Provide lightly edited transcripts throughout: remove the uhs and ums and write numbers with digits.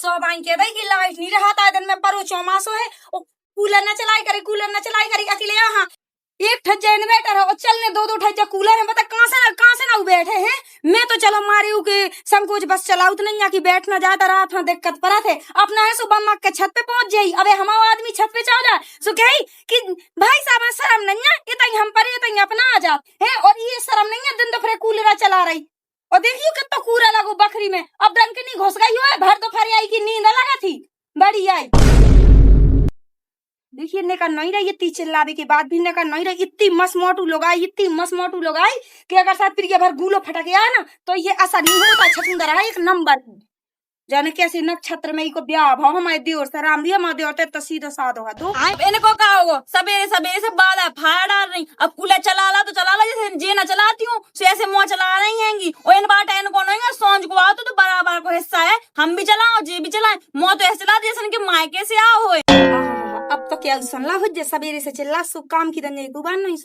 सब आई कह दई कि लाइट नहीं रहा था दिन में परो चौमासो है और कूलर न चलाई करे अकेले यहाँ एक ठज्जा इन्वर्टर है और चलने दो ठज्जा कूलर है। बता कहाँ से ना बैठे हैं। मैं तो चलो मारी के संकोच बस चलाऊ तो नहीं कि बैठ ना जाता रहा था दिक्कत पड़ा थे अपना है सुबह मक के छत पे पहुंच जाई। अबे हमारा आदमी छत पे चढ़ जाए सो कही कि भाई साहब शर्म नहीं है इतनी हम पर इतनी अपना आ जात है और ये शर्म नहीं है दिन दोपहर कूलर चला रही और देखियो कितना कूड़ा लगो बकरी में अब डंक नहीं घुस गई हो भर दोपहर आई की नींद लगा थी बड़ी आई। देखिए ने का नहीं रही इतनी चिल्लावे के बाद भी ने का नहीं रही इतनी मस्त मोटू लोग आई कि अगर साथ प्रिय भर गुलो फटक गया ना तो ये असर नहीं होता छतुंदर है एक नंबर जाने कैसे नक्षत्र में को ब्याह भाव हमारे देवर से राम दिया हमारे देवर ते सीधा साधो है तो इनको कहा होगा सबेरे से बाधा फाड़ डाल रही अब कूलर चला ला जैसे जे ना चलाती हूँ ऐसे मुँह चला रही हैंगी और इन बार इनको नहीं सोच को आओ तो बराबर को हिस्सा है हम भी चलाओ जे भी चलाए मुँह तो ऐसे चला जैसे कि मायके से आओ अब तो क्या सुन ला हो सवेरे से चिल्ला सु काम की दंजे गुबान नहीं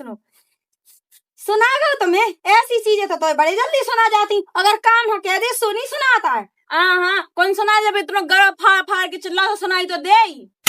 सुना गो तुम्हें ऐसी चीजें तो बड़े जल्दी सुना जाती अगर काम हो कह दे सो नहीं सुनाता है। हाँ कौन सुना जब इतना गला फाड़ के चिल्ला तो सुनाई तो दे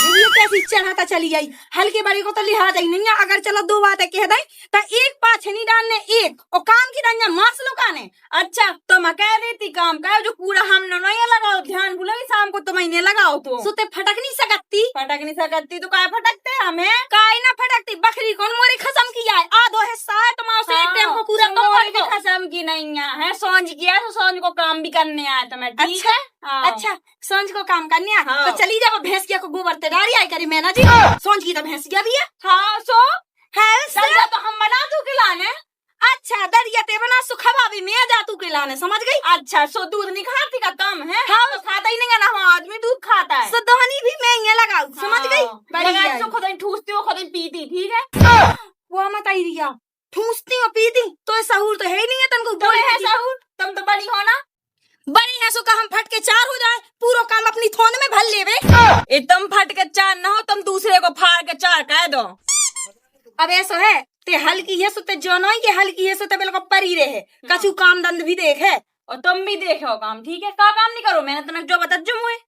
ये कैसी चढ़ाता चली आई हल्के बड़ी को तो लिहाज ही नहीं है अगर चलो दो बातें कह दे तो एक पाछे नहीं डालने एक और काम की डालने मार्क्स लुकाने। अच्छा तो मैं कह रही थी काम का जो पूरा हम नहीं लगाओ ध्यान बोला शाम को तो महीने लगाओ तो सुते फटक नहीं सकती तो काय फटकते हमें काय ना फटकती बकरी कौन मोरी खसम की है आधो हिस्सा है तुम्हारे एक टाइम को पूरा तो खसम की नहीं है सोच किया तो सोच को काम भी करने आया तो मैं ठीक है। अच्छा सोच को काम करने आया तो चली जाओ भैंस को गोबर तेडारी आई करी मैना जी सोच की तो भैंस भी है। हाँ सो है तो हम बना तू खिलाने। अच्छा दरिया ते बना सुखवा भी मैं जा तू खिलाने समझ गई। अच्छा सो दूध नहीं खाती का काम है। हाँ तो खाता ही नहीं है ना आदमी दूध खाता है सो दहनी भी मैं ये लगाऊ समझ गई। बढ़िया सो खुद ही ठूसती हो खुद ही पीती ठीक है वो मत आई रिया ठूसती हो पीती तो सहूर तो है ही नहीं है तुमको बोले है सहूर तुम तो बड़ी हो ना बड़ी है सो का हम फट के चार हो जाए पूरा काम अपनी थोन में भर लेवे तुम फट के चार ना हो तुम दूसरे को फाड़ के चार कह दो। अब ऐसा है ते हल्की है सुते जोनोई के हल्की है सुते बिल्कुल परी रहे कछु काम दंड भी देखे और तुम भी देखो काम ठीक है का काम नहीं करो मैंने तुम्हें जो बता जुम हुए।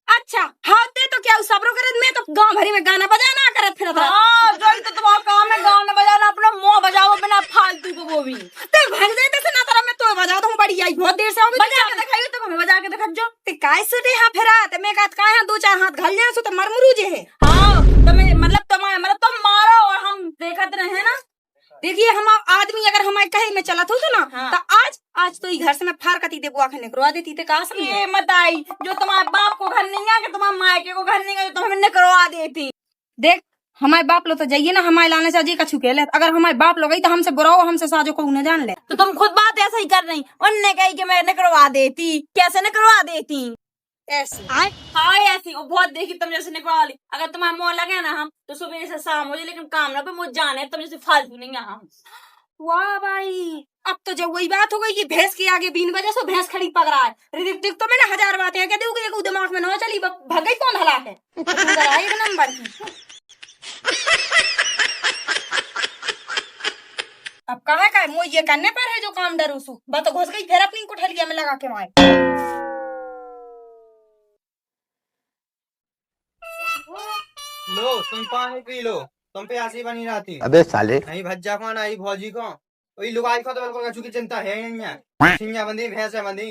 अच्छा हाँ ते तो क्या सबरो करत मैं तो गांव भरी में गाना बजाना करत फिरत हां जो तो तुम्हारा काम है गाना बजाना अपना मुंह बजाओ बिना फालतू को वो भी ते भग जाते से ना तरह मैं तो बजा दूं बड़ी आई बहुत देर से हो बजा के दिखाई तो मैं बजा के दिखा जो ते काय सुटे हां फेरा ते मैं कहत काय हां दो चार हाथ घल जाए सो तो मरमुरू जे है। हां तुम्हें मतलब तुम मारो और हम देखत रहे ना। देखिए हम आदमी अगर हमारे कहे में चला तो ना तो आज तो घर से मैं फार कती दे बुआ खाने करवा देती थे कहा ये मत आई जो तुम्हारे बाप को घर नहीं है कि तुम्हारे मायके को घर नहीं है तो हमें करवा देती। देख हमारे बाप लो तो जाइए ना हमारे लाने से अजी कछु ले अगर हमारे बाप लोग गई तो हमसे बुराओ हमसे साजो को न जान ले तो तुम खुद बात ऐसा ही कर रही उनने कही कि मैं करवा देती कैसे न करवा देती ऐसी हाँ ऐसी वो बहुत देखी तुम जैसे निकलवा ली अगर तुम्हारा मुँह लगे ना हम तो सुबह से शाम हो जाए लेकिन काम ना पे मुझे जाने तुम जैसे फालतू नहीं यहाँ। वाह भाई अब तो जब वही बात हो गई कि भैंस के आगे 3 बजे से भैंस खड़ी पक रहा है ऋतिक तो मैंने 1000 बातें हैं कहते हो दिमाग में न चली भग गई कौन हला है एक नंबर की। अब कहा का मुझे ये करने पर है जो काम डरू सु बात घुस गई फिर अपनी कुठलिया में लगा के मारे। लो तुम पानी पी लो तुम पे ऐसी बनी रहती। अबे साले नहीं भज्जा कौन आई भौजी को वही लुगाई को तो बिल्कुल कछु की चिंता है नहीं है सिंगा बंदी भैंस बंदी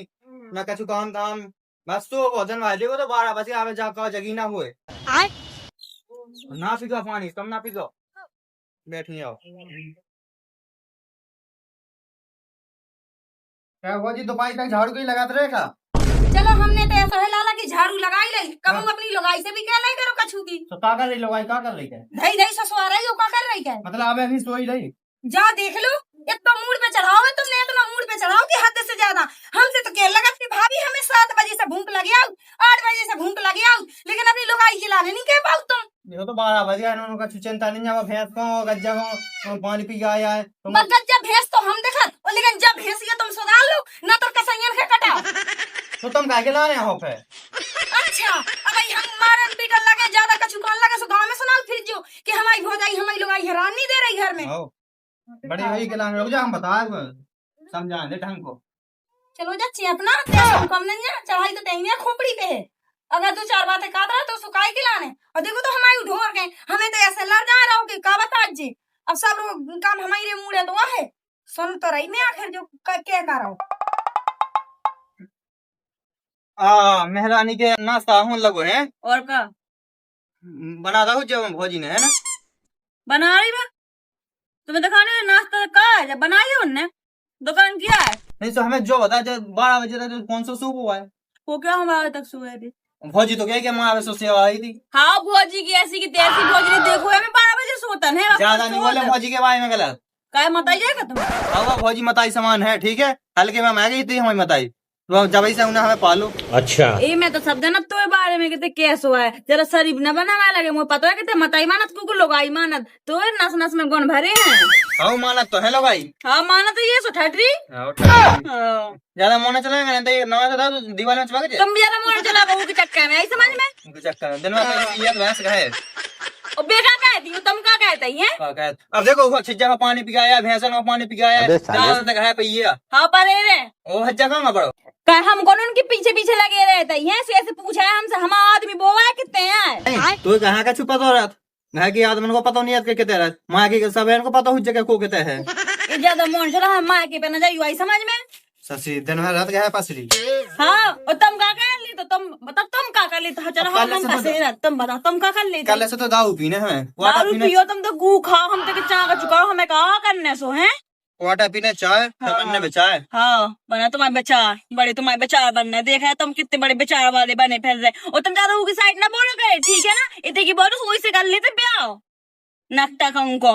ना कछु काम काम बस तो भोजन वाले को तो 12 बजे आवे जाकर जगी ना हुए ना पीगो पानी तुम ना पीगो बैठी आओ क्या भौजी दोपहर तक झाड़ू की लगाते रहे का। चलो हमने तो ऐसा है लाला की झाड़ू लगाई ली कब हम अपनी लगाई से भी क्या नहीं करो कछु की तो का कर रही लगाई का कर रही है धई धई ससुआ रही हो का कर रही है मतलब अब अभी सोई रही जा देख लो एक तो मूड पे चढ़ाओ तुमने इतना मूड पे चढ़ाओ कि हद से ज्यादा हमसे तो क्या लगा कि भाभी हमें 7 बजे से भूख लगी आओ 8 बजे से भूख लगी आओ लेकिन अपनी लगाई खिलाने नहीं कह पाओ तुम। देखो तो 12 बजे इन्होंने का चिंता नहीं है भैंस को गज्जा को पानी पी आया है गज्जा भैंस तो हम देखा लेकिन जब भैंस ये तुम सुधार लो ना तो कसैयन के कटाओ तो तुम काहे ला रहे हो पे। अच्छा अब हम मारन पिकल लगे ज्यादा कछु कान लगे सो गांव में सुनाओ फिर जो कि हमारी भौजाई हमारी लगाई हैरान नहीं दे रही घर में बड़ी भाई के लाने रुक जा हम बता समझा दे ढंग को। चलो जा अपना तेज कम नहीं है चढ़ाई तो तेज खोपड़ी पे है अगर 2-4 बातें कहता रहा तो सुकाई खिलाने और देखो तो हमारी ढोर गए हमें तो ऐसे लड़ जा रहा हूँ कि का बता जी अब सब काम हमारे मुंह तो वह है सुन तो रही मैं आखिर जो क्या कर रहा हूँ। मेहरानी के नाश्ता होने लगो है और का बना दो जब भौजी ने है ना बना रही बा तुम्हें दिखाने नाश्ता का है जब बनाई उनने दुकान किया है नहीं तो हमें जो बता जब 12 बजे तक कौन सा सूप हुआ है वो क्या हमारे तक सोए थे भौजी तो क्या माँ से सेवा आई थी हाँ भौजी की ऐसी की तैसी भौजी ने देखो है 12 बजे सोतन है ज्यादा नहीं बोले भौजी के बारे में गलत काय मत जाएगा तुम अब भौजी मताई समान है ठीक है हल्के में मैं गई थी हमारी मताई तो जब से उन्हें हमें पालो अच्छा ए मैं तो सब जनत तो बारे में कहते कैसे हुआ है जरा शरीफ न बनावा लगे मुझे पता है कहते मताई मानत कुकुर लोग आई मानत तो नस नस में गुण भरे हैं हाँ मानत तो है लो भाई हाँ मानत ये सो ठटरी ज्यादा मोने चलेगा नहीं तो ये नवा था तो दीवार में चुका के तुम जरा मोड़ चला बहू के चक्कर में आई समझ में उनके चक्कर में दिन में तो ये भैंस का है और बेटा कहती हूँ तुम क्या कहते हैं अब देखो वो छिज्जा का पानी पिकाया भैंसा का पानी पिकाया तक है पहिया हाँ पर रे वो हज्जा कहाँ पड़ो क्या हम कौन उनके पीछे पीछे लगे रहते हैं ऐसे पूछा है हमसे हम आदमी बोवा है कितने हैं तो कहाँ का छुपा तो रात घर की आदमी को पता नहीं है कितने रात माँ की सब को पता हो जगह को कितने है ज्यादा मोन चला हम माँ के पे न जाइयो आई समझ में ससी दिन भर रात गया पसरी हाँ और तुम क्या कर ली तो तुम बता तुम क्या कर ली तो चलो हम फंसे रह तुम बताओ तुम क्या कर ली कल से तो दारू पीने हमें दारू पियो तुम तो गू खाओ हम तो चाह का चुकाओ हमें कहा करने सो है वाटर पीने चाय बनने बेचाए हाँ बना तुम्हारे बेचार बड़े तुम्हारे बेचार बनना देखा है तुम कितने बड़े बेचार वाले बने फिर रहे और तुम ज्यादा की साइड ना बोलो करे ठीक है ना इतने की बोलो वही से कर लेते ब्याह नकटा कहूँ को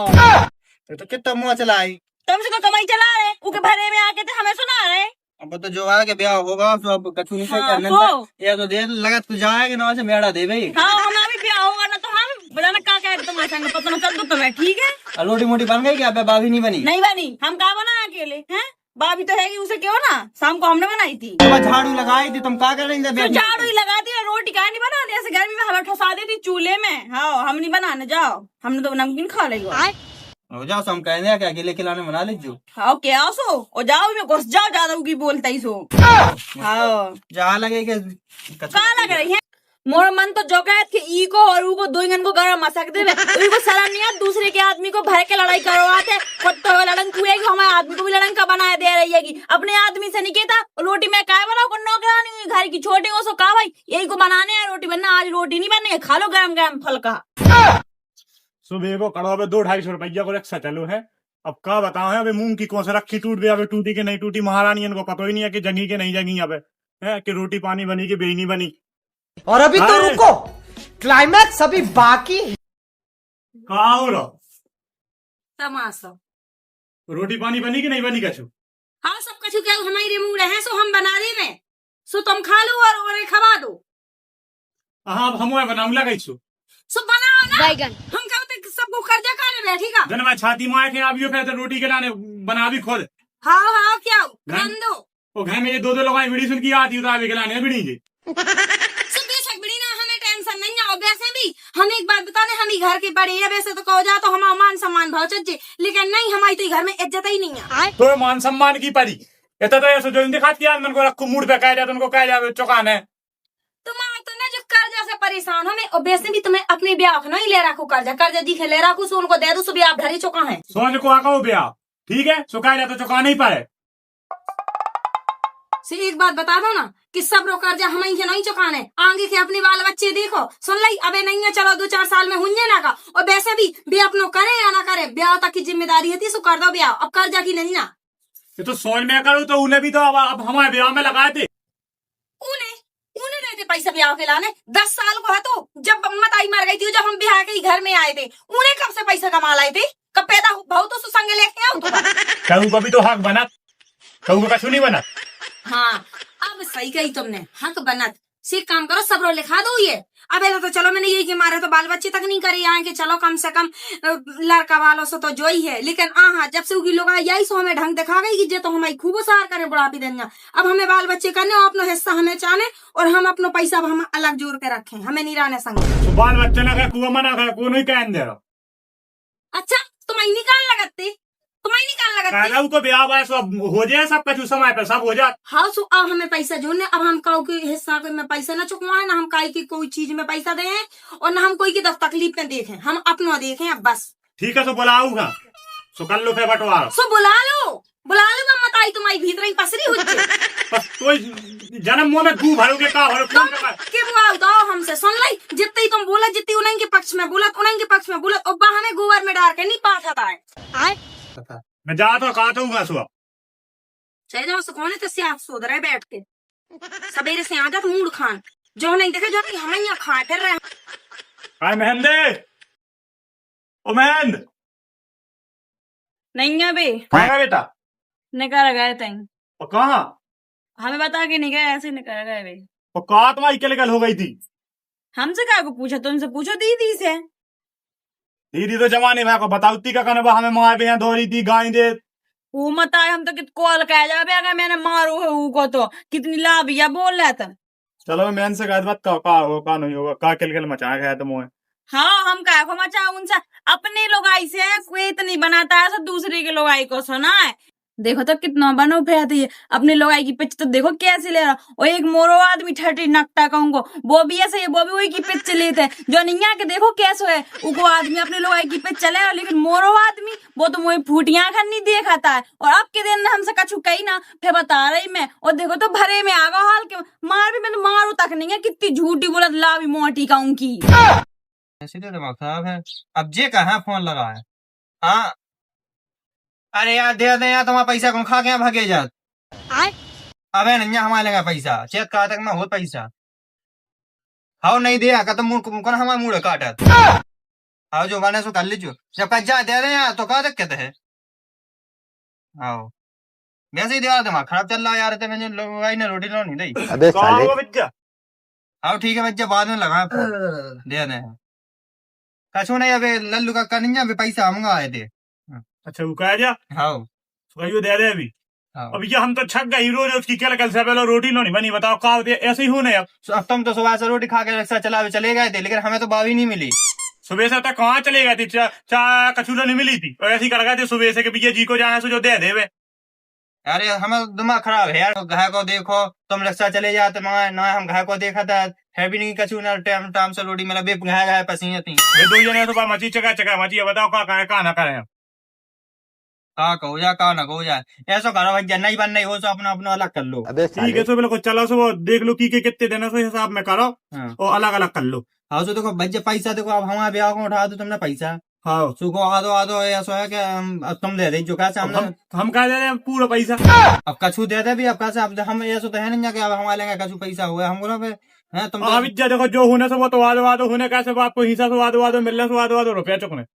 तो कितना मुँह चलाई तुमसे तो कमाई चला रहे उनके भरे में आके थे हमें सुना रहे अब तो जो आगे ब्याह होगा तो अब कछु नहीं हाँ, करने तो। ये तो देर लगा तू जाएगा ना से मेड़ा दे भाई हाँ हमारा भी ब्याह होगा ना तो हम बताना क्या कह तुम्हारे संग पता चल दो तुम्हें ठीक है लोटी मोटी बन गई क्या बाबी नहीं बनी नहीं बनी हम क्या बनाए अकेले हैं भाभी तो है उसे क्यों ना शाम को हमने बनाई थी झाड़ू लगाई थी तुम क्या कर रही तो झाड़ू ही लगा दी रोटी क्या नहीं बना दी ऐसे गर्मी में हमें ठसा दी थी चूल्हे में हाँ हम नहीं बनाने जाओ हमने तो नमकीन खा लेगा जाओ हम कहने क्या अकेले खिलाने बना लीजिए हाँ क्या सो और जाओ में घुस जाओ ज्यादा की बोलता ही सो हाँ जहाँ लगे कहाँ लग रही है मोर मन तो जो कहत कि ई को और ऊ को दो को गरम मसक दे को शर्म नहीं है दूसरे के आदमी को भर के लड़ाई करवाते खुद तो लड़न कुएगी हमारे आदमी को भी लड़न का बनाए दे रही है अपने आदमी से नहीं कहता रोटी मैं काय बनाओ नौकरानी घर की छोटी हो सो कहा भाई यही को बनाने है रोटी बनना आज रोटी नहीं बनने खा लो गरम गरम फल का सुबह को कड़वा पे 200-250 रुपया को रिक्शा चलो है अब क्या बताओ है अबे मूंग की कौन सा रखी टूट गया टूटी के नहीं टूटी महारानी इनको पता ही नहीं है कि जगी के नहीं जगी अब है कि रोटी पानी बनी कि बेई नहीं बनी और अभी तो रुको क्लाइमैक्स अभी बाकी है। कहा हो रहा तमाशा रोटी पानी बनी कि नहीं बनी कछु हाँ सब कछु क्या हमारे मुंह रहे सो हम बना रहे में सो तुम खा लो और खवा दो हाँ हम बनाऊंगा कैसो सो बनाओ ना बैगन हम कहते सबको कर्जा कर रहे ठीक है जन मैं छाती मार के अभी फिर रोटी के लाने बना भी खुद हाँ हाँ क्या बन दो वो घर में ये दो लगा वीडियो सुन की आती तो आगे के लाने बिड़ी जी सो बेशक बड़ी ना हमें टेंशन नहीं है और वैसे भी हम एक बात बताने हम ही घर के बड़े हैं वैसे तो कहो जा तो हमारा मान सम्मान भाव चज्जे लेकिन नहीं हमारी तो घर में इज्जत ही नहीं है तो मान सम्मान की पड़ी इतना तो ऐसा जो दिखाती है मन को रखो मूड पे कह जाए उनको कह जाए चौकान है तुम्हारा तो ना जो कर्जा से परेशान हो मैं और वैसे भी तुम्हें अपने ब्याह नहीं ले रखो कर्जा दिखे ले रखो सो उनको दे दो सो ब्याह भरी चुका है सोच को आका वो ब्याह ठीक है सुखा जाए तो चुका नहीं पाए से एक बात बता दो ना कि सब रो कर्जा हम ही नहीं चुकाने आगे के अपने बाल बच्चे देखो सुन ली अबे नहीं है चलो 2-4 साल में हुंजे ना का और वैसे भी ब्याह अपनो करे या ना करे ब्याह तक की जिम्मेदारी है सो कर दो ब्याह अब कर्जा की नहीं ना ये तो सोच में करूँ तो उन्हें भी तो अब हमारे ब्याह में लगाए थे उन्हें देते पैसा ब्याह के लाने 10 साल को है तो जब मताई मर गई थी जब हम ब्याह के घर में आए थे उन्हें कब से पैसा कमा लाए थे कब पैदा भाव तो संग लेके आओ कहूँ कभी तो हक बना कहूँ का कछु नहीं बना हाँ अब सही कही तुमने हक बनत से काम करो सब रो लिखा दो ये अब ऐसा तो चलो मैंने यही कि मारे तो बाल बच्चे तक नहीं करे यहाँ के चलो कम से कम लड़का वालों से तो जो ही है लेकिन हाँ जब से उगी लोग यही सो हमें ढंग दिखा गई कि जे तो हमारी खूब सार करे बुढ़ापी देना अब हमें बाल बच्चे करने और अपना हिस्सा हमें चाहने और हम अपना पैसा हम अलग जोड़ के रखें हमें नहीं रहने संग तो बाल बच्चे ना कुआ मना कर को नहीं कह दे रहा अच्छा तुम निकाल लगते तुम्हें नहीं कान लगा कहू को ब्याह हुआ है, सब हो जाए, सब कछु समय पे सब हो जाए। हाँ सो अब हमें पैसा जोड़ने, अब हम काऊ के हिस्सा के में पैसा न चुकवाए, ना हम काई की कोई चीज में पैसा दे और ना हम कोई की तकलीफ में देखें, हम अपना देखें अब बस। ठीक है, सो बुलाऊंगा, सो कर लो फिर बंटवारा। सो बुला लो मत आई तुम्हारी भीतर ही पसरी हो बस कोई जन्म मुंह में गू भरोगे का भरो क्यों कर के बुआओ दो हमसे सुन लाई, जितनी तुम बोला जितनी उन्हीं के पक्ष में बोला उन्हीं के पक्ष में बोला और बहाने गोबर में डाल के नहीं पाता है। मैं जा तो कहा था सुबह चाहे जाओ सुकौने तो से आप सो रहे बैठ के, सवेरे से आ जात मूड खान जो नहीं देखे जो हम यहाँ खा फिर रहे। हाय महेंद्र, ओ महेंद्र नहीं है बे, कहाँ है बेटा? निकल गए थे, और कहाँ? हमें बता के नहीं गए, ऐसे निकल गए बे। और कहाँ तुम्हारी केलेगल हो गई थी? हमसे क्या को पूछा, तुमसे पूछो दीदी से। दीदी तो जमाने में आपको बताउती का कहने हमें माँ भी दो रही थी गाय दे। वो मत आए, हम तो कित कॉल कह जावे अगर मैंने मारो है वो को तो कितनी लाभिया बोल रहा था। चलो मैं से कह बात का हो का नहीं होगा, का केलकेल मचा गया तो मुँह। हाँ हम क्या को मचा उनसे, अपने लोग आई से कोई इतनी बनाता है सब दूसरे के लोग आई को सुना है। देखो तो कितना बनो फैती है, अपने लोग आई की पिच तो देखो कैसे ले रहा। और एक मोरो आदमी ठटी नकटा कहूंगो वो भी ऐसे, वो भी वही की पिच लेते हैं जो नहीं आके देखो कैसे है उको आदमी अपने लोग आई की पिच चले, लेकिन मोरो आदमी वो तो मुझे फूटियां खन नहीं देखाता है। और अब के दिन हमसे कछु कही ना फिर बता रही मैं, और देखो तो भरे में आगा हाल के मार भी मैं तो मारू तक नहीं है, कितनी झूठी बोलत ला भी मोटी कहूं की। ऐसे तो दिमाग खराब है। अब जे कहाँ फोन लगा है? हाँ अरे यार दे दे यार, तुम्हारा पैसा कौन खा के यहाँ भागे जात? अबे नहीं हमारे लगा पैसा, चेक कहा तक मैं हो पैसा हाउ नहीं दिया का तो कौन हमारा मुड़ काटत। हाउ जो बने सो कर लीजिए, जब पैसा दे दे यार तो कहा तक कहते है। आओ वैसे ही दिया, दिमाग खराब चल रहा है यार, तो मैंने लोग आई ना रोटी लो नहीं दी। अबे साले आओ ठीक है बच्चा, बाद में लगा दे दे कछु नहीं। अबे लल्लू का नहीं अभी पैसा मंगा आए थे। अच्छा वो कह जा हाँ दे दे अभी। हाँ। अब ये हम तो छक गए रोज उसकी क्या कल से पहले रोटी लो नहीं बनी, बताओ का ऐसे ही होने। अब तुम तो सुबह से रोटी खा के रिक्शा चले गए थे, लेकिन हमें तो बावी नहीं मिली। सुबह से तक कहाँ चले गए थे, चाय कचूला नहीं मिली थी और ऐसे ही कर गए थे सुबह से कि भैया जी को जाना सो जो दे देवे। अरे हमें दिमाग खराब है यार, घर को देखो तुम रिक्शा चले जाते ना हम घर को देखा था है भी नहीं कछु ना टाइम टाइम से रोटी मेरा बेप घाया पसीने थी। ये दो जने तो मची चका मची, बताओ का करे का ना करे। का कहो जा का ना कहो जा, ऐसा करो भाई नहीं बन नहीं हो तो अपना अपना अलग कर लो। ठीक है, सो बिल्कुल चलो सो देख लो की कितने देना सो हिसाब में करो और अलग अलग कर लो। हाँ तो देखो भैया पैसा देखो, अब हमारे ब्याह को उठा दो तुमने पैसा। हाँ सुखो आदो ऐसा है कि तुम दे दे जो कैसे हम कह दे रहे हैं पूरा पैसा। अब कछु दे दे भी, अब कैसे अब हम ऐसा तो है नहीं कि अब हमारे लेंगे कछु पैसा हुआ हमको ना फिर है तुम अब देखो जो होने से वो तो वादो होने कैसे आपको हिस्सा से वादो मिलने से वादो रुपया चुकने।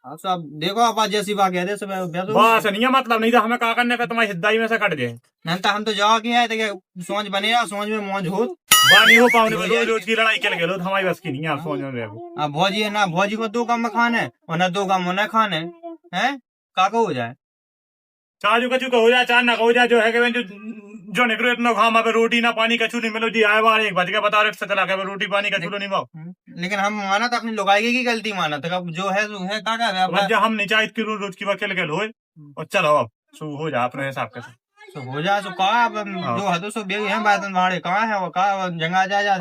हाँ सब देखो आप जैसी बात कह दे सब बस नहीं है मतलब, नहीं तो हमें क्या करने पे तुम्हारी हिस्दाई में से कट जाए। नहीं तो हम तो जाओ की है सोच बनेगा, सोच में मौज हो नहीं हो पाने रोज रोज की लड़ाई के लगे हमारी बस की नहीं है, आप सोच में। अब भौजी है ना, भौजी को 2 काम में खाने और ना 2 काम न खाने हैं काको हो जाए। चाजू कचू का हो जाए चार ना हो जाए, जो है कि जो निकलो इतना खामा पे रोटी ना पानी कचू नहीं मिलो जी आए बार 1 बज के बता रिक्शा चला गया रोटी पानी कचू नहीं पाओ। लेकिन हम माना था अपनी लुगाई की गलती माना था, जो है का हम नहीं चाहे रोज रोज की वकील के लो और चलो अब सो हो जाए अपने हिसाब के तो हो जाए सो कहा अब जो है तो सो बेगी है बात भाड़े कहाँ है वो कहा जंगा जा।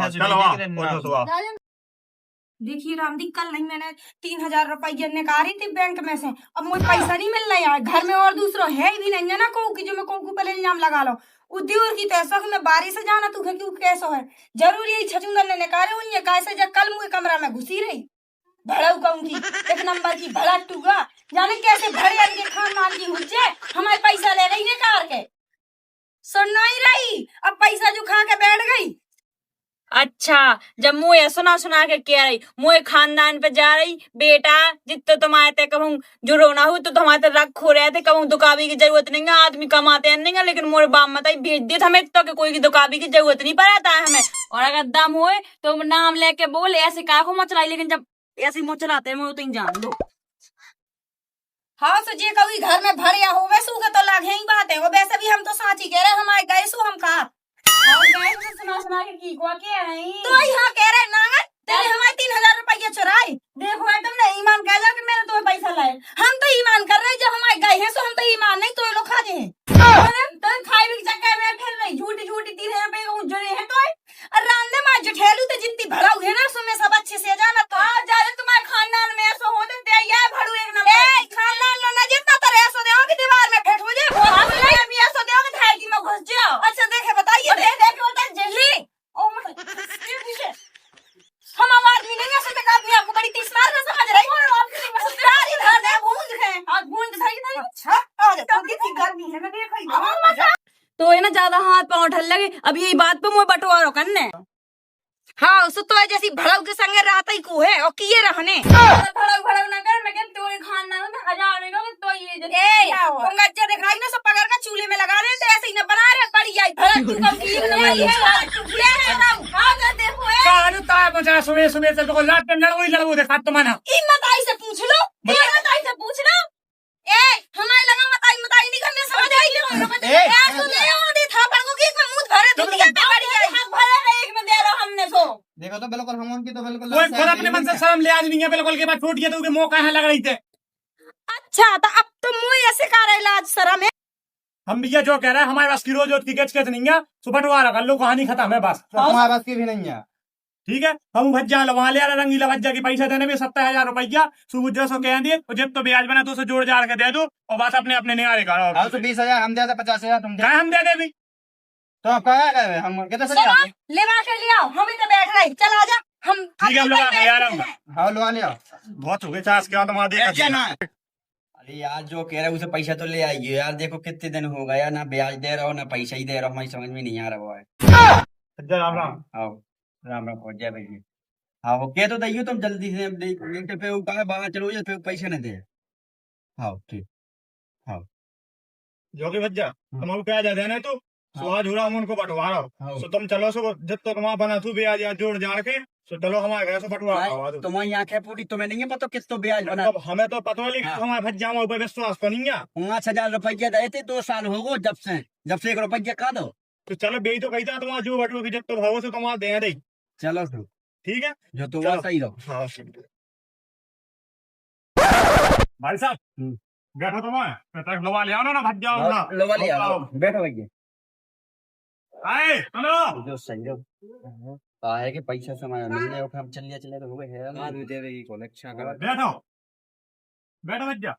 देखिए रामदी कल नहीं मैंने 3000 रुपये निकाली थी बैंक में से, अब मुझे पैसा नहीं मिल रहा यार, घर में और दूसरा है भी नहीं है ना को जो मैं को पहले इल्जाम लगा लो उद्योग की तैसा कि मैं बारिश से जाना तू क्यों कैसा है जरूरी है छचुंदर ने निकाले हुई है कैसे जब कल मुझे कमरा में घुसी रही भड़ऊ कहूंगी 1 नंबर की भड़ा टूगा जाने कैसे भड़े के खानदान की हुज्जे हमारे पैसा ले गई निकाल के सुन नहीं रही, अब पैसा जो खा के बैठ गई। अच्छा जब मुझे सुना के कह रही मुझे खानदान पे जा रही बेटा जितने तुम्हारे ते कहूँ जो रोना हो तो तुम्हारे रख खो रहे थे कहूँ दुकाबी की जरूरत नहीं है, आदमी कमाते हैं नहीं है, लेकिन मोरे बाप मत भेज दी हमें तो कि कोई की दुकाबी की जरूरत नहीं पड़ता है हमें। और अगर दम होए तो नाम लेके बोले ऐसे का को मचलाई, लेकिन जब ऐसे मचलाते हैं मुझे तो जान दो। हाँ तो जे कभी घर में भरिया हो वैसे तो लागे ही बात है, वो वैसे भी हम तो साची कह रहे हमारे गए सो हम कहा सुना के की को के हैं तो यहाँ कह रहे नांगन तेरे हमारे 3000 रुपया चुराए। देखो यार तुमने ईमान कर लिया कि मैंने तुम्हें पैसा लाए। हम तो ईमान कर रहे हैं, जब हमारे गए हैं सो हम तो ईमान नहीं, तो ये लोग खा गए हैं। तुम खाई भी चक्कर में फिर रही झूठी झूठी 3000 रुपये को जुड़े हैं तो और रांधे माँ जुठेलू तो जितनी भड़ा हुए ना सो में सब अच्छे से जाना तो ज्यादा तुम्हारे खानदान में ऐसा होते थे यार भड़ू एक नंबर ए खानदान लो ना जितना तो ऐसा दे कि दीवार में फेंट हो जाए। आप भी ऐसा दो कि धारती में घुस जाओ। अच्छा देखे बताइए, देख होता जल्दी ओ हम आवाज भी नहीं है सुनते का, अपने आपको बड़ी तीस मार ना समझ रही हो। आप सारी घर में गूंज गए, आज गूंज धरी नहीं। अच्छा आ जा, तो कितनी गर्मी है, मैं देख रही हूं। तो है ना ज्यादा हाथ पांव उठल लगे, अब यही बात पे मुझे बंटवारा करने। हाँ सो तो जैसी भड़ाऊ के संगे रात ही को है और किए रहने। भड़क भड़क ना कर, मैं कहती तेरे खानदान में 1000 रहेगा तो ये गज्जा दिखाई ना सब पकड़ कर चूल्हे में लगा रहे थे, ऐसे ही न बना रहे पड़ी आई भड़क तू कब की नहीं है। हां देखो ए कानू ताय बचा सुबह सुबह से तो लाट पे लड़वो देखा तो माना हिम्मत आई से पूछ लो, हिम्मत आई से पूछ लो। ए हमारे लगा मताई नहीं करने समझ आई ले यार, तू ले आओ दे था पर को कि मैं मुंह भरे दुनिया पे पड़ी आई। हक भरा है एक में दे रहा हमने तो। देखो तो बिल्कुल हम उनकी तो बिल्कुल कोई खुद अपने मन से शर्म ले आज नहीं है बिल्कुल के बाद टूट गया तो उनके मौका है लग रही थे। अच्छा तो अब तो मुंह ऐसे कर रहे लाज शर्म है। हम भैया जो कह रहे हैं हमारे पास की रोज की केच नहीं है, सुबह बंटवारा कर लो, कहानी खत्म है बस। हमारे पास की भी नहीं है। ठीक है हम भज्जा वहां ले आ रहे रंगीला भज्जा की पैसा देने में 70,000 रुपया सुबह सो कह दिए और जब तो ब्याज बना तो उसे जोड़ जाड़ के दे दो और बस अपने अपने निगारे का हाँ तो 20,000 हम दे 50,000 तुम दे। क्या हम दे दे भी तो आप कहा गए हम कितने से सुनो ले के ले आओ, हम इधर बैठ रहे, चल आजा हम। ठीक है हम लोग आ गए यार हम हाँ लो आ लिया बहुत हो गए चास के बाद क्या ना अरे यार जो कह रहे हैं उसे पैसा तो ले आइए यार, देखो कितने दिन हो गया ना ब्याज दे रहा हो ना पैसा ही दे रहा हो, हमारी समझ में नहीं आ रहा है। राम राम। आओ राम राम पहुंच जाए भैया। हाँ वो कह तो दैयो तुम जल्दी से लिंक पे कहा बाहर चलो ये फिर पैसे न दे। हाँ ठीक जो कि भज्जा तुम क्या जा देना तो आज हो रहा हम उनको बंटवारा हाँ। सो तुम चलो सो जब तक वहाँ बना तू ब्याज यार जोड़ जाड़ के सो चलो हमारे घर से बंटवारा दो। तुम्हारी आंखें पूरी तुम्हें नहीं है पता किस तो ब्याज बना। अब हमें तो पता नहीं हाँ। हमारे भज्जा हमारे ऊपर विश्वास तो नहीं है। 5,000 रुपया दे थे 2 साल हो गए जब से 1 रुपया का दो। तो चलो बेई तो कहता तुम्हारा जो बटो की जब तो भाव से तुम्हारा दे दे। चलो तो ठीक है जो तो चलो। सही रहो। हाँ भाई साहब बैठो तुम्हें लवा ले आओ ना भज्जा लवा ले आओ बैठो भैया। आए चलो जो सही रहो कहा है कि पैसा समय मिल जाए हम चले तो हो गए है दे देगी कौन अच्छा कर। बैठो बैठो भज्जा।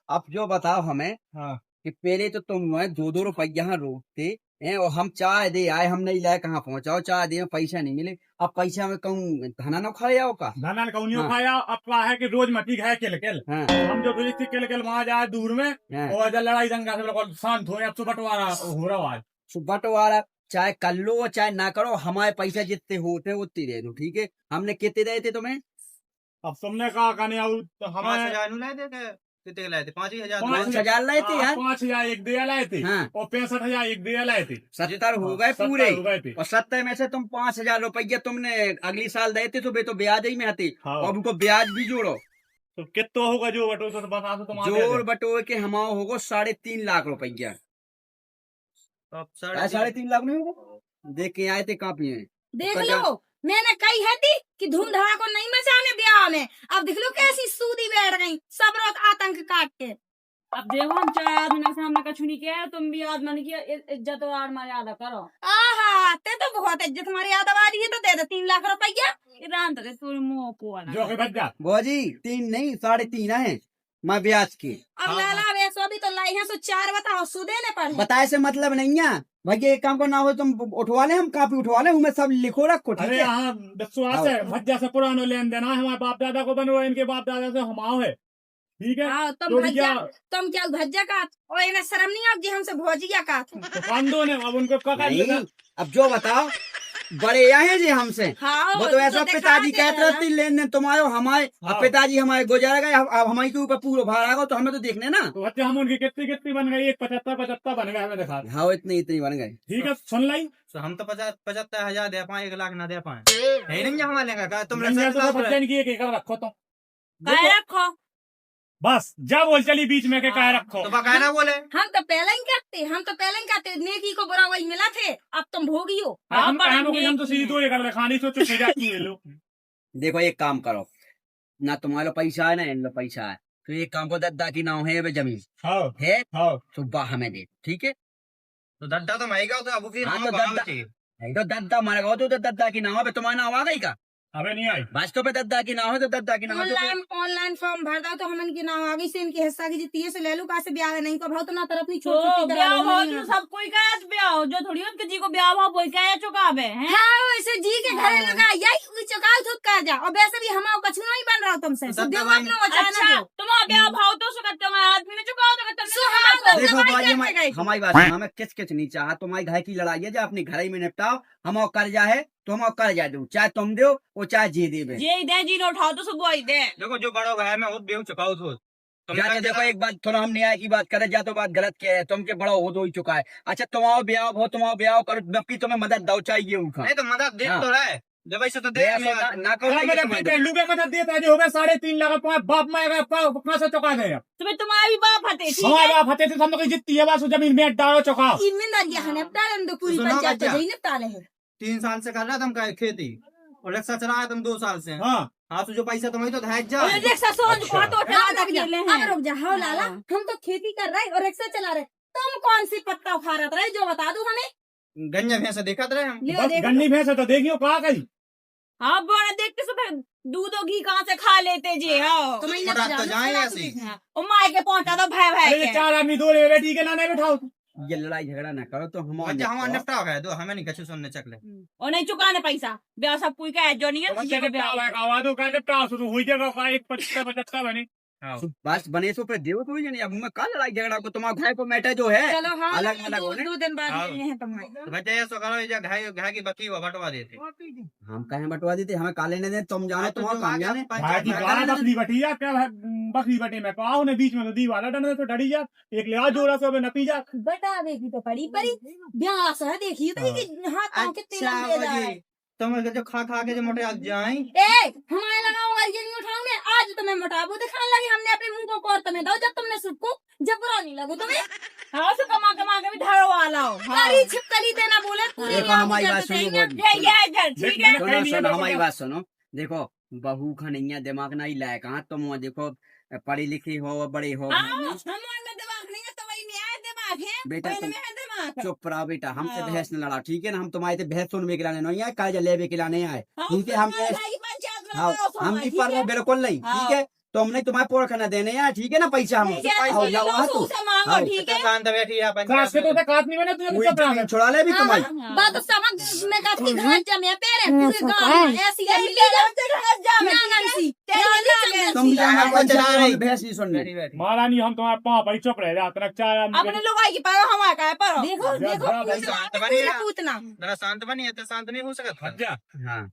अब जो बताओ हमें हाँ। कि पहले तो तुम 2-2 रुपया यहाँ रोकते हैं और हम चाय दे आए, हम नहीं लाए कहाँ पहुँचाओ चाय दे पैसा नहीं मिले, अब पैसा में कहूँ धना न खाया हो का धनन कौनियों हाँ। खाया अब क्या है कि रोज मटी खाए किल हाँ हम जो थी किल वहां जाए दूर में हाँ। और जब लड़ाई दंगा से बिल्कुल शांत हो अब तो बंटवारा हो रहा आज। सो बंटवारा चाहे कर लो चाहे ना करो, हमारे पैसा जितने होते उतने दे दो ठीक है। हमने कितने दिए थे तुम्हें? अब तुमने कहा कहने तो हमें 5,000 लाए थे कितने लाए थे 5,000 5,000 लाए थे यार। 5,000 एक दिया लाए थे हाँ। और 65,000 एक दिया लाए थे। 70 हो गए पूरे 70 हो गए थे। और 70 में से तुम 5,000 रुपया तुमने अगली साल दिए थे तो वे तो ब्याज ही में आते हाँ। और उनको ब्याज भी जोड़ो तो कितना होगा जो बटो तो बता दो तुम जोड़ बटोर के हमारा होगा 3.5 लाख रुपया। अब 3.5 लाख नहीं होगा देख के आए थे कापी में देख लो मैंने कही है थी कि धूम धड़ाको नहीं मचाने ब्याह में, अब देख लो कैसी सूदी बैठ गई सब रोज आतंक काट के। अब देखो हम 4 आदमी से हमने कछु नहीं किया, तुम भी आदमी की इज्जत और मर्यादा करो। आहा ते तो बहुत इज्जत हमारी याद आ रही है, तो दे दे 3 लाख रुपया। ईरान तक पूरे मुंह को जो कि भज्जा बोजी 3 नहीं 3.5 है मैं ब्याज के। अब लाला वैसो अभी तो लाई है सो 4 बताओ सो देने पर बताए से मतलब नहीं है भैया, एक काम को ना हो तुम उठवा ले हम कापी उठवा ले उनमें सब लिखो रखो ठीक अरे है। यहाँ विश्वास है भज्जा से पुराना लेन देना है, हमारे बाप दादा को बनो इनके बाप दादा से हमाओ है ठीक है। हाँ, तो भैया तुम क्या भज्जा का और इन्हें शर्म नहीं आती हमसे भौजिया का तो कांदो ने अब उनको क्या कर नहीं देना? अब जो बताओ बड़े आए जी हमसे हाँ, वो तो ऐसा तो पिताजी दिखा कहते रहती लेन देन तुम आयो हमारे हाँ। अब पिताजी हमारे गुजर गए अब हमारे के ऊपर पूरा भार आएगा तो हमें तो देखने ना। तो बच्चे हम उनकी कितनी बन गई 75 बन गए हमें दिखा हाँ इतनी बन गए ठीक है सुन लाई। तो हम तो 75,000 दे पाए 1 लाख ना दे पाए है नहीं हमारे का तुम भज्जा की एक एकड़ रखो तुम काय रखो बस जा बोल चली बीच में के कह रखो। तो बकायदा बोले हम तो पहले ही कहते नेकी को बुरा वही मिला थे, अब तुम भोगी हो। हम हम तो सीधी तो ये कर खानी सोचो ले लो। देखो एक काम करो, ना तुम्हारा पैसा है ना इन लो पैसा है, तो एक काम को दद्दा की नाव है जमीन हाँ है हाँ तो हमें दे, ठीक है? तो दड्डा तो महंगा तो अब फिर हाँ, हम तो बगावत दद्दा- चाहिए। नहीं तो दद्दा मारेगा तो दद्दा की नाव है, तुम्हारा नाव आ गई का? अबे नहीं आई। वास्तव पे दद्दा की नाव है तो दद्दा की नाव है तो ऑनलाइन फॉर्म भर दो तो हम इनकी नाम आगे से इनके हिस्सा की जितनी से ले लू कैसे ब्याह नहीं को भाव तो ना तरफ नहीं तो छोड़ ब्याह हो जो सब कोई का ब्याह हो जो थोड़ी उनके जी को ब्याह हो कोई का चुकावे हैं। हाँ वैसे जी के घर लगा यही चुकाओ तो कर जा और वैसे भी हमारा कछु नहीं बन रहा तुमसे तो देव दवाई- अपना वचन अच्छा तुम्हारा ब्याह भाव तो सुकत तुम्हारा आदमी ने चुकाओ तो सुहाग देखो दवाई बाजी करके गई। हमारी बात सुनो, हमें किच किच नहीं चाहा, तुम्हारी घर की लड़ाई है जो अपने घर ही में निपटाओ, हम और कर्जा है तो हम और कर्जा दो, चाहे तुम दो वो चाहे जी देवे। ये दे जी ने उठाओ तो सुबह ही दे। देखो जो बड़ो भाई मैं वो बेव चुकाओ तो या तो देखो एक बात थोड़ा हम न्याय की बात करें, या तो बात गलत क्या है, तुमके बड़ा हो ही चुका है। अच्छा तुम्हारा ब्याह हो, तुम्हारा ब्याह करो, जबकि तुम्हें मदद दो चाहिए उनका। नहीं तो मदद दे हाँ। तो रहा है जब ऐसे तो दे ना करो अरे मेरे बेटे लुबे मदद देता है जो हो गए 3.5 लाख तुम्हारे बाप माएगा कहाँ से चुका दे। तुम्हें तुम्हारा भी बाप हते ठीक हमारे है। बाप हते थे हम लोग जितनी है बस जमीन में डालो चुकाओ। ईमानदार यहाँ निपटा लें तो पूरी सुनो पंचायत बच्चा। तो यही निपटा ले 3 साल से कर रहा तुम का खेती और रिक्शा चला रहा तुम 2 साल से। हाँ हाँ तो जो पैसा तुम्हें तो धाज जा। और ये रिक्शा सोच को तो उठा अब ले हैं। रुक जा हाँ लाला हम तो खेती कर रहे और रिक्शा चला रहे, तुम कौन सी पत्ता उखा रहे जो बता दो हमें। गंजा भैंसा देखा रहे हम। लियो बस देखो गन्नी भैंस है तो देखियो कहा गई। हाँ बोने देखते सब दूध और घी कहाँ से खा लेते जी। हाँ तुम्हें मोटा तो जाए ऐसे। और माय के पहुंचा तो भाई भाई अरे के। 4 आदमी 2 ले बेटी के ना नहीं बिठाओ। ये लड़ाई झगड़ा ना करो तो हम बच्चा हमारा निपटा गया दो हमें नहीं कछु सुनने चकले। और नहीं चुकाने पैसा ब्याह सब कोई का है जो नहीं है किसी के ब्याह में। आवाजों का निपटा शुरू हुई जगह का 1.75 बने। बस बने सो पे देव कोई नहीं, अब मैं कहा लड़ाई झगड़ा को तुम्हारा भाई को मैटर जो है चलो हाँ अलग अलग होने। 2 दिन बाद हाँ। मिलने हैं तुम्हारे। तो बच्चा ये सो करो ये घाय की बकरी वो बटवा देते। हम कहें बटवा देते, हमें काले ने दे, तुम जाने तो तुम्हारा काम जाने। भाई की गाना बकरी बटी जा क्या बकरी बटी में पाओ ने बीच में तो दी वाला डंडे तो डरी जा एक लिहाज जोड़ा सो नपी जा। बता देगी तो पड़ी ब्याह सा है देखिए तो कि हाथ पाँव कितने लंबे जा रहे हैं। तुम जो खा के जो मोटे आज जाए ए हमारे लगाऊंगा ये नहीं उठाऊंगे आज तुम्हें मोटाबो दिखाने लगे हमने अपने मुंह को कोर तुम्हें दो जब तुमने सबको जब बुरा नहीं लगो तुम्हें। हाँ से कमा कमा के भी धारो वाला हो। हाँ। सारी छिपकली देना बोले पूरी देखो लाख हमारी जब बात सुनो देंगे। बहुत। ये घर ठीक है। देखो, सुनो हमारी बात सुनो, देखो बहू खनिया दिमाग नहीं लायक, हाँ तुम देखो पढ़ी लिखी हो बड़े हो। हाँ, हमारे में दिमाग नहीं है तो वही में है दिमाग है। बेटा वही तुम में है दिमाग। चुप रहो बेटा, हमसे हाँ। बहस न लड़ा, ठीक है ना? हम तुम्हारे से बहस सुनने के लाने नहीं आए, कर्ज लेवे के लाने आए, ठीक है? हम तुम्हारे भाई की पंचायत में हाँ, लगाओ सो हम हमारी, की ठीक पर है? बिल्कुल नहीं, ठीक है? तो हमने तुम्हारे पोर खाना देने हैं, ठीक है ना? पैसा हम ठीक है, आओ जाओ वहाँ तो उसे मांगो, हाँ। ठीक है? शांत बैठी है सास के तो से काट नहीं बने तुझे कोई सब जमीन छुड़ा ले भी तुम्हारी। हाँ। बात तो समझ में काट की घर जमे पेरे पूरे गांव में ऐसी है मिली जा नांगन सी तुम जाना हाँ, कोई चला रही। बहस नहीं सुनने। बैठी बैठी महारानी हम तुम्हारे पाँव पर चुप रह जा तक 4 आदमी अपने लोग आई की पर हमारा का है पर देखो जा, देखो जा, पूछ शांत बनी है। पूछना जरा शांत बनी है तो शांत नहीं हो सकता। अच्छा हाँ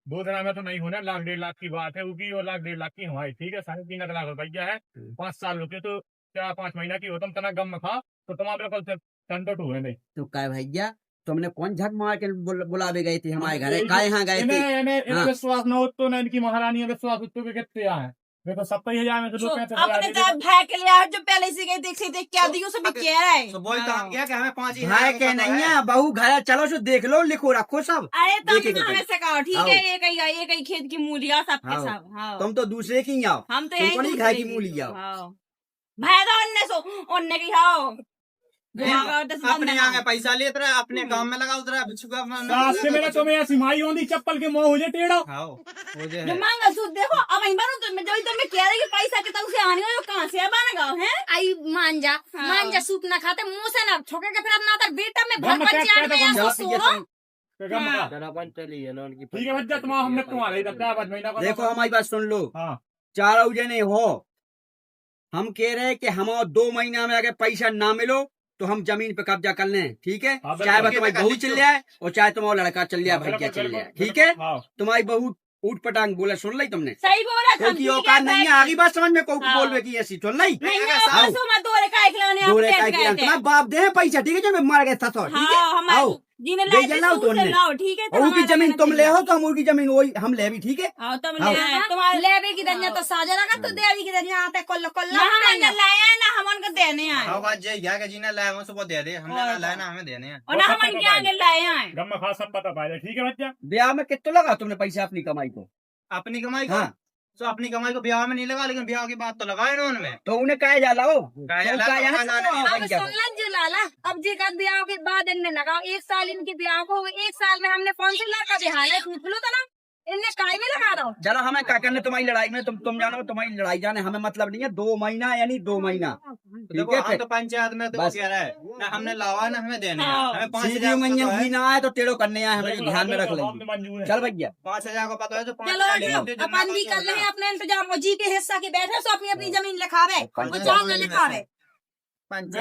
2 दिन में तो नहीं होना, 1 लाख 1.5 लाख की बात है, उसकी और 1 लाख 1.5 लाख की हमारी, ठीक है? 3.5 लाख रुपया है, 5 साल रुके तो 4-5 महीना की हो, तुम तना गम में खा तो तुम्हारे बिल्कुल से टंटट हुए नहीं। तो क्या भैया तुमने कौन झक मार के बुलावे गए थे हमारे घर? का यहाँ गए थे? इन्हें हाँ। विश्वास न हो तो ना इनकी महारानी विश्वास तो के कितने हैं? देखो 70,000 में से 35,000 अपने चार भाई के लिए जो पहले से गए देख लेते क्या दियो सब कह रहा है। तो बोल तो हम क्या कि हमें 5 ही भाई के नहीं है, बहू घर चलो सो देख लो, लिखो रखो सब। अरे देखिए तुम देखो। हमें सिखाओ ठीक आओ। है? एक ही खेत की मूलिया सबके आओ। सब। हाँ तुम तो दूसरे की आओ, हम तो तुम यही को नहीं दूसरे खाए की मूली आओ। हाँ। भाई तो अन्य सो अन्य की खाओ अपने यहाँ में पैसा लेते रहे अपने काम में लगाओ रहा बिच्छू सास के मेरे तुम्हें ऐसी माई होंगी चप्पल के मुंह हो जाए टेढ़ो। खाओ वो जो जो है मांगा सूद देखो अब इन बारों तो मैं जब तुम्हें कह रही कि पैसा के तो उसे आने हो कहाँ से बन गाँव है। आई मान जा हाँ। मान जा सूप ना खाते मुंह से ना ठोके के फिर अपना तर बेटा में गम भर क्या- पंचायत क्या में तो ऐसा चलो, ये सोरो तो- ठीक है भैया तुम्हारा हमने तुम्हारे 10 महीना का देखो हमारी बात सुन लो, हाँ 4 जने हो, हम कह रहे हैं कि हम 2 महीना में अगर पैसा ना मिलो तो हम जमीन पे कब्जा कर लें, ठीक है? हाँ, चाहे वह बिल्कुल। तुम्हारी बहू चल जाए और चाहे तुम्हारा लड़का चल जाए, भैया चल जाए, ठीक है? तुम्हारी बहू उठ पटांग बोला, सुन ली तुमने? सही बोला था क्योंकि औकात नहीं है, आगे बात समझ में को हाँ। बोलवे की ऐसी सुन ली? नहीं आओ। मैं दो रे का खिलाने दो रे का तुम्हारा बाप दे पैसा, ठीक है? जो मैं मार गए था तो, ठीक है? हाँ हमारे आओ जी ने ले लाए जलाओ थे, तो उससे ने। लाओ, ठीक है। और की जमीन तुम ले हो तो हम उनकी जमीन वही हम ले भी, ठीक है। आओ तुम आओ। ले आए, तुम्हारे लेवे की दनिया तो साजा लगा तो देवी की दनिया आते कोल्ला ना कोल्ला हमने लाया है ना हम उनको देने आए हाँ बात ये क्या कि जिन्हें लाया उसको दे दे, हमने ना लाया ना हमें देने हैं। और ना हम क्या आगे लाए हैं। गम खा सब पता पाए, ठीक है बच्चा। ब्याह में कितना लगा तुमने पैसा अपनी कमाई को? अपनी कमाई को हाँ। तो अपनी कमाई को ब्याह में नहीं लगा, लेकिन ब्याह की बात तो लगाए ना उनमें। तो उन्हें कहे जा लाओ, कहे जा तो लाओ, कहे जा कहे जा लाओ। ना, अब सुन जो लाला, अब जी का ब्याह के बाद इनने लगाओ 1 साल इनके ब्याह को, 1 साल में हमने कौन सी लड़का बिहार है निकलो तो ना, इनने काय में लगा दो। चलो हमें क्या करने तुम्हारी लड़ाई में, तुम जानो तुम्हारी लड़ाई जाने, हमें मतलब नहीं है। 2 महीना यानी 2 महीना, ठीक देखो है। हम तो पंचायत में तो बस। कह रहा है ना, हमने लावा ना हमें देने हैं। हाँ। हमें 5,000 सीधी को मंजन पता है। भी ना आए तो टेढ़ो करने आए, हमें ध्यान में रख लेंगे। मंजूर है। चल भैया 5,000 को पता है तो चलो 5,000 दे दो, अपन भी कर रहे हैं अपने इंतजाम, और जी के हिस्सा के बैठे सो अपनी अपनी जमीन लिखावे, पंचायत और जाओ ना लिखावे। पंचायत